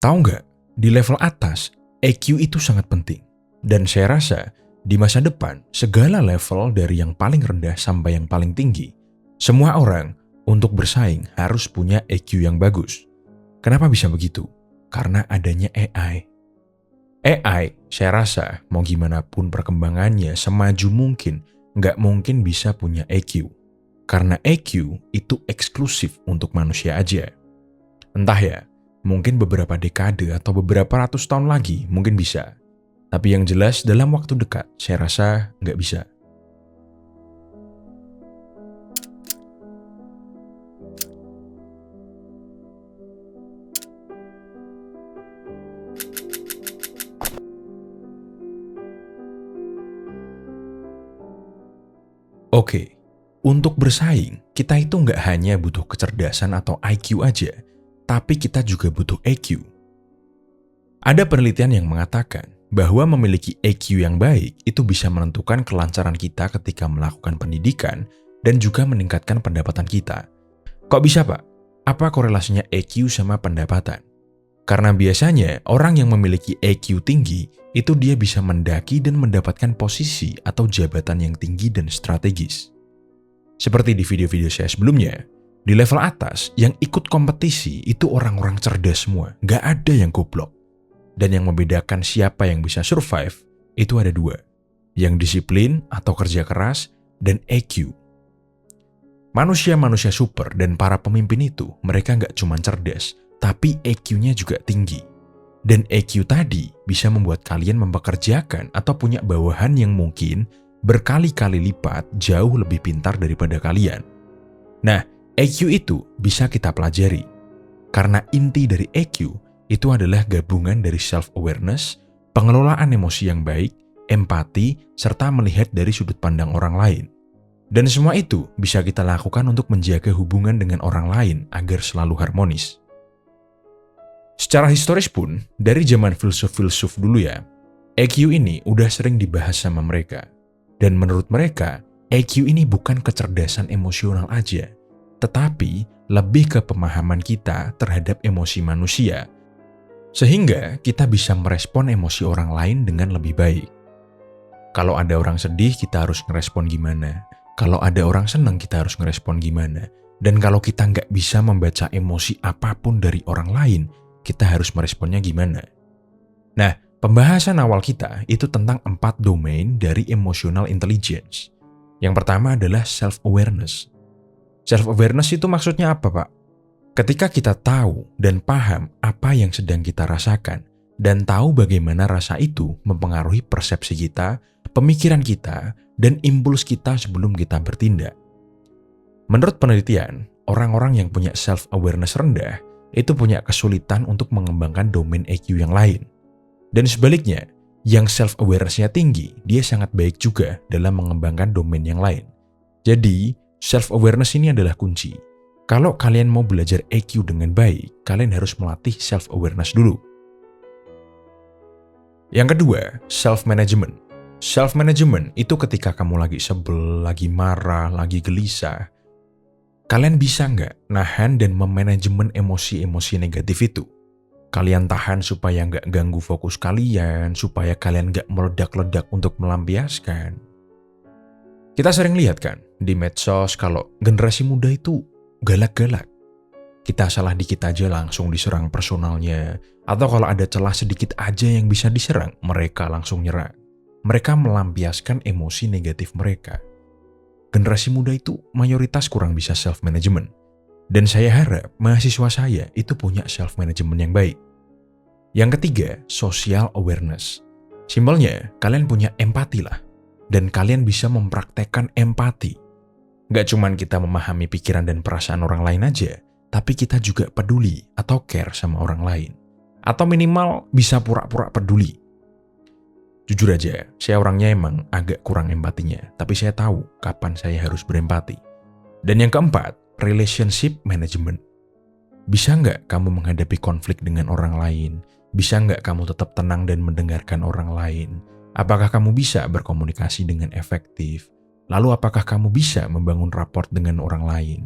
Tahu nggak, di level atas, EQ itu sangat penting. Dan saya rasa, di masa depan, segala level dari yang paling rendah sampai yang paling tinggi, semua orang untuk bersaing harus punya EQ yang bagus. Kenapa bisa begitu? Karena adanya AI. AI, saya rasa, mau gimana pun perkembangannya, semaju mungkin, nggak mungkin bisa punya EQ. Karena EQ itu eksklusif untuk manusia aja. Entah ya, mungkin beberapa dekade atau beberapa ratus tahun lagi mungkin bisa. Tapi yang jelas dalam waktu dekat, saya rasa nggak bisa. Oke, untuk bersaing, kita itu nggak hanya butuh kecerdasan atau IQ aja, tapi kita juga butuh EQ. Ada penelitian yang mengatakan bahwa memiliki EQ yang baik itu bisa menentukan kelancaran kita ketika melakukan pendidikan dan juga meningkatkan pendapatan kita. Kok bisa, Pak? Apa korelasinya EQ sama pendapatan? Karena biasanya orang yang memiliki EQ tinggi itu dia bisa mendaki dan mendapatkan posisi atau jabatan yang tinggi dan strategis. Seperti di video-video saya sebelumnya, di level atas yang ikut kompetisi itu orang-orang cerdas semua, nggak ada yang goblok. Dan yang membedakan siapa yang bisa survive itu ada dua, yang disiplin atau kerja keras dan EQ. Manusia-manusia super dan para pemimpin itu mereka nggak cuma cerdas, tapi EQ-nya juga tinggi. Dan EQ tadi bisa membuat kalian mempekerjakan atau punya bawahan yang mungkin berkali-kali lipat jauh lebih pintar daripada kalian. Nah, EQ itu bisa kita pelajari. Karena inti dari EQ itu adalah gabungan dari self-awareness, pengelolaan emosi yang baik, empati, serta melihat dari sudut pandang orang lain. Dan semua itu bisa kita lakukan untuk menjaga hubungan dengan orang lain agar selalu harmonis. Secara historis pun, dari zaman filsuf-filsuf dulu ya, EQ ini udah sering dibahas sama mereka. Dan menurut mereka, EQ ini bukan kecerdasan emosional aja, tetapi lebih ke pemahaman kita terhadap emosi manusia, sehingga kita bisa merespon emosi orang lain dengan lebih baik. Kalau ada orang sedih, kita harus ngerespon gimana? Kalau ada orang senang, kita harus ngerespon gimana? Dan kalau kita nggak bisa membaca emosi apapun dari orang lain, kita harus meresponnya gimana? Nah, pembahasan awal kita itu tentang 4 domain dari emotional intelligence. Yang pertama adalah self-awareness. Self-awareness itu maksudnya apa, Pak? Ketika kita tahu dan paham apa yang sedang kita rasakan, dan tahu bagaimana rasa itu mempengaruhi persepsi kita, pemikiran kita, dan impuls kita sebelum kita bertindak. Menurut penelitian, orang-orang yang punya self-awareness rendah itu punya kesulitan untuk mengembangkan domain EQ yang lain. Dan sebaliknya, yang self-awareness-nya tinggi, dia sangat baik juga dalam mengembangkan domain yang lain. Jadi, self-awareness ini adalah kunci. Kalau kalian mau belajar EQ dengan baik, kalian harus melatih self-awareness dulu. Yang kedua, self-management. Self-management itu ketika kamu lagi sebel, lagi marah, lagi gelisah, kalian bisa nggak nahan dan memanajemen emosi-emosi negatif itu? Kalian tahan supaya nggak ganggu fokus kalian, supaya kalian nggak meledak-ledak untuk melampiaskan. Kita sering lihat kan, di medsos kalau generasi muda itu galak-galak. Kita salah dikit aja langsung diserang personalnya, atau kalau ada celah sedikit aja yang bisa diserang, mereka langsung nyerang. Mereka melampiaskan emosi negatif mereka. Generasi muda itu mayoritas kurang bisa self-management. Dan saya harap mahasiswa saya itu punya self-management yang baik. Yang ketiga, social awareness. Simpelnya, kalian punya empati lah. Dan kalian bisa mempraktekkan empati. Gak cuman kita memahami pikiran dan perasaan orang lain aja, tapi kita juga peduli atau care sama orang lain. Atau minimal bisa pura-pura peduli. Jujur aja, saya orangnya emang agak kurang empatinya, tapi saya tahu kapan saya harus berempati. Dan yang keempat, relationship management. Bisa nggak kamu menghadapi konflik dengan orang lain? Bisa nggak kamu tetap tenang dan mendengarkan orang lain? Apakah kamu bisa berkomunikasi dengan efektif? Lalu apakah kamu bisa membangun raport dengan orang lain?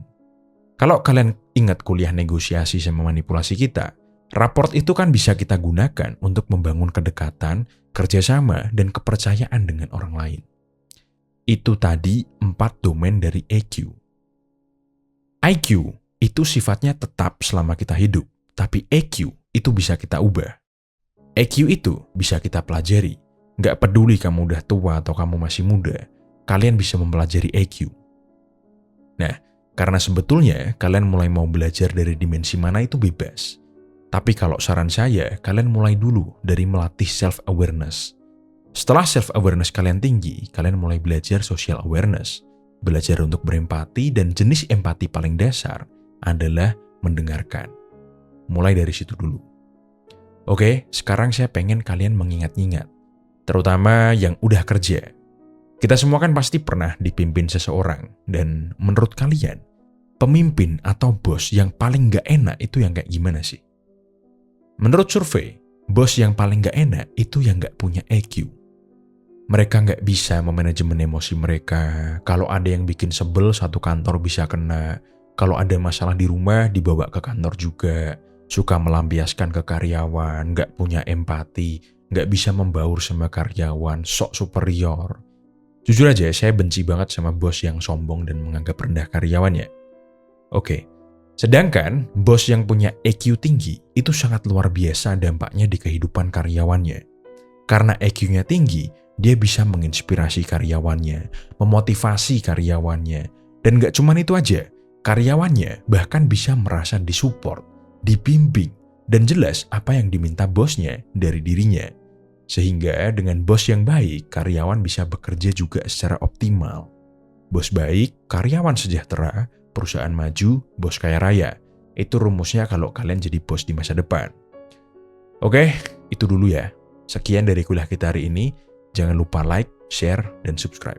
Kalau kalian ingat kuliah negosiasi sama manipulasi kita, Raport itu kan bisa kita gunakan untuk membangun kedekatan, kerjasama, dan kepercayaan dengan orang lain. Itu tadi 4 domain dari EQ. IQ itu sifatnya tetap selama kita hidup, tapi EQ itu bisa kita ubah. EQ itu bisa kita pelajari. Nggak peduli kamu udah tua atau kamu masih muda, kalian bisa mempelajari EQ. Nah, karena sebetulnya kalian mulai mau belajar dari dimensi mana itu bebas. Tapi kalau saran saya, kalian mulai dulu dari melatih self-awareness. Setelah self-awareness kalian tinggi, kalian mulai belajar social awareness. Belajar untuk berempati, dan jenis empati paling dasar adalah mendengarkan. Mulai dari situ dulu. Oke, sekarang saya pengen kalian mengingat-ingat. Terutama yang udah kerja. Kita semua kan pasti pernah dipimpin seseorang. Dan menurut kalian, pemimpin atau bos yang paling gak enak itu yang kayak gimana sih? Menurut survei, bos yang paling gak enak itu yang gak punya EQ. Mereka gak bisa memanajemen emosi mereka. Kalau ada yang bikin sebel, satu kantor bisa kena. Kalau ada masalah di rumah, dibawa ke kantor juga. Suka melampiaskan ke karyawan, gak punya empati, gak bisa membaur sama karyawan, sok superior. Jujur aja, saya benci banget sama bos yang sombong dan menganggap rendah karyawannya. Oke. Sedangkan bos yang punya EQ tinggi itu sangat luar biasa dampaknya di kehidupan karyawannya. Karena EQ-nya tinggi, dia bisa menginspirasi karyawannya, memotivasi karyawannya. Dan gak cuman itu aja, karyawannya bahkan bisa merasa disupport, dibimbing, dan jelas apa yang diminta bosnya dari dirinya. Sehingga dengan bos yang baik, karyawan bisa bekerja juga secara optimal. Bos baik, karyawan sejahtera, perusahaan maju, bos kaya raya. Itu rumusnya kalau kalian jadi bos di masa depan. Oke, itu dulu ya. Sekian dari kuliah kita hari ini. Jangan lupa like, share, dan subscribe.